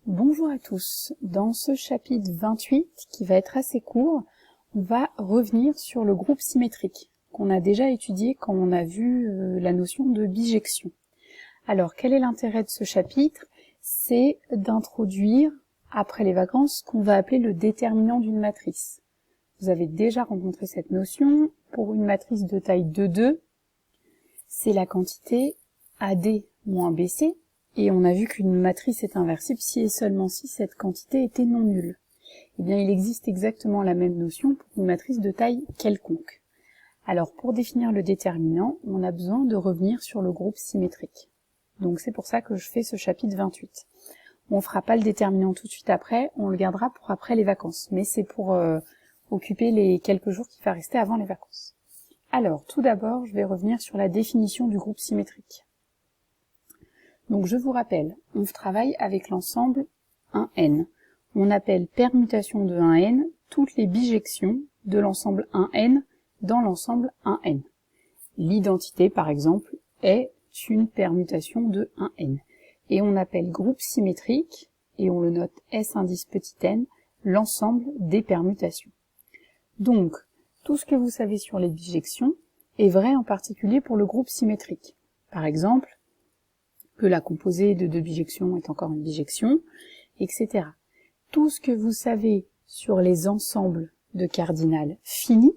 Bonjour à tous, dans ce chapitre 28 qui va être assez court, on va revenir sur le groupe symétrique qu'on a déjà étudié quand on a vu la notion de bijection. Alors quel est l'intérêt de ce chapitre? C'est d'introduire après les vacances ce qu'on va appeler le déterminant d'une matrice. Vous avez déjà rencontré cette notion. Pour une matrice de taille 2,2, c'est la quantité AD moins BC. Et on a vu qu'une matrice est inversible si et seulement si cette quantité était non nulle. Eh bien, il existe exactement la même notion pour une matrice de taille quelconque. Alors, pour définir le déterminant, on a besoin de revenir sur le groupe symétrique. Donc, c'est pour ça que je fais ce chapitre 28. On fera pas le déterminant tout de suite après, on le gardera pour après les vacances. Mais c'est pour occuper les quelques jours qui va rester avant les vacances. Alors, tout d'abord, je vais revenir sur la définition du groupe symétrique. Donc je vous rappelle, on travaille avec l'ensemble 1n. On appelle permutation de 1n toutes les bijections de l'ensemble 1n dans l'ensemble 1n. L'identité, par exemple, est une permutation de 1n. Et on appelle groupe symétrique, et on le note S indice petit n, l'ensemble des permutations. Donc, tout ce que vous savez sur les bijections est vrai en particulier pour le groupe symétrique. Par exemple, que la composée de deux bijections est encore une bijection, etc. Tout ce que vous savez sur les ensembles de cardinal finis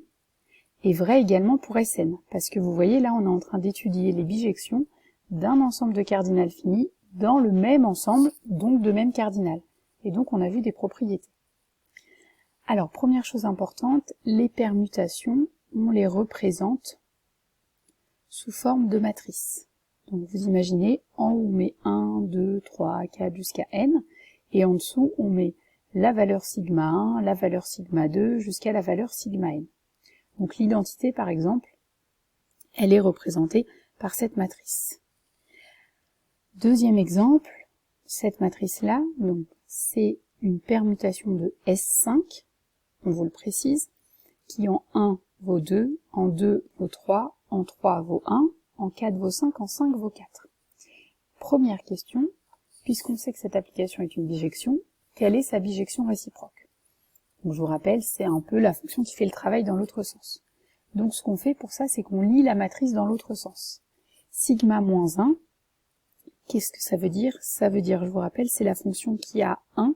est vrai également pour Sn, parce que vous voyez là on est en train d'étudier les bijections d'un ensemble de cardinal fini dans le même ensemble, donc de même cardinal. Et donc on a vu des propriétés. Alors première chose importante, les permutations, on les représente sous forme de matrice. Donc vous imaginez, en haut on met 1, 2, 3, 4 jusqu'à n, et en dessous on met la valeur sigma 1, la valeur sigma 2, jusqu'à la valeur sigma n. Donc l'identité par exemple, elle est représentée par cette matrice. Deuxième exemple, cette matrice-là, donc c'est une permutation de S5, on vous le précise, qui en 1 vaut 2, en 2 vaut 3, en 3 vaut 1, en 4 vaut 5, en 5 vaut 4. Première question, puisqu'on sait que cette application est une bijection, quelle est sa bijection réciproque? Donc je vous rappelle, c'est un peu la fonction qui fait le travail dans l'autre sens. Donc ce qu'on fait pour ça, c'est qu'on lit la matrice dans l'autre sens. Sigma moins 1, qu'est-ce que ça veut dire? Ça veut dire, je vous rappelle, c'est la fonction qui a 1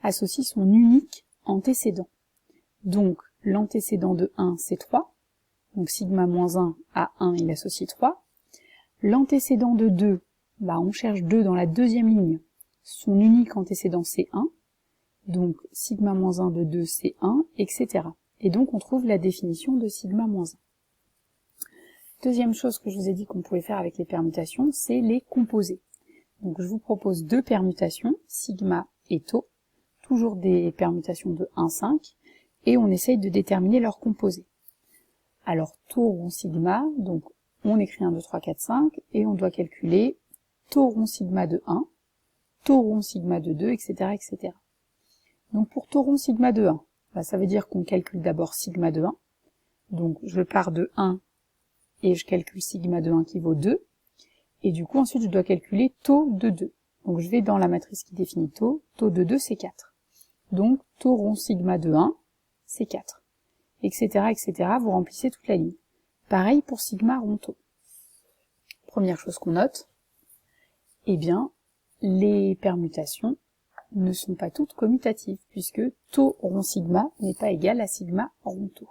associe son unique antécédent. Donc l'antécédent de 1, c'est 3. Donc sigma moins 1 à 1, il associe 3. L'antécédent de 2, on cherche 2 dans la deuxième ligne. Son unique antécédent, c'est 1. Donc sigma moins 1 de 2, c'est 1, etc. Et donc on trouve la définition de sigma moins 1. Deuxième chose que je vous ai dit qu'on pouvait faire avec les permutations, c'est les composer. Donc je vous propose deux permutations, sigma et tau, toujours des permutations de 1, 5, et on essaye de déterminer leur composé. Alors, tau rond sigma, donc on écrit 1, 2, 3, 4, 5, et on doit calculer tau rond sigma de 1, tau rond sigma de 2, etc., etc. Donc pour tau rond sigma de 1, ça veut dire qu'on calcule d'abord sigma de 1, donc je pars de 1, et je calcule sigma de 1 qui vaut 2, et du coup ensuite je dois calculer tau de 2. Donc je vais dans la matrice qui définit tau de 2 c'est 4. Donc tau rond sigma de 1, c'est 4. Etc., etc., vous remplissez toute la ligne. Pareil pour sigma rond tau. Première chose qu'on note, eh bien, les permutations ne sont pas toutes commutatives, puisque tau rond sigma n'est pas égal à sigma rond tau.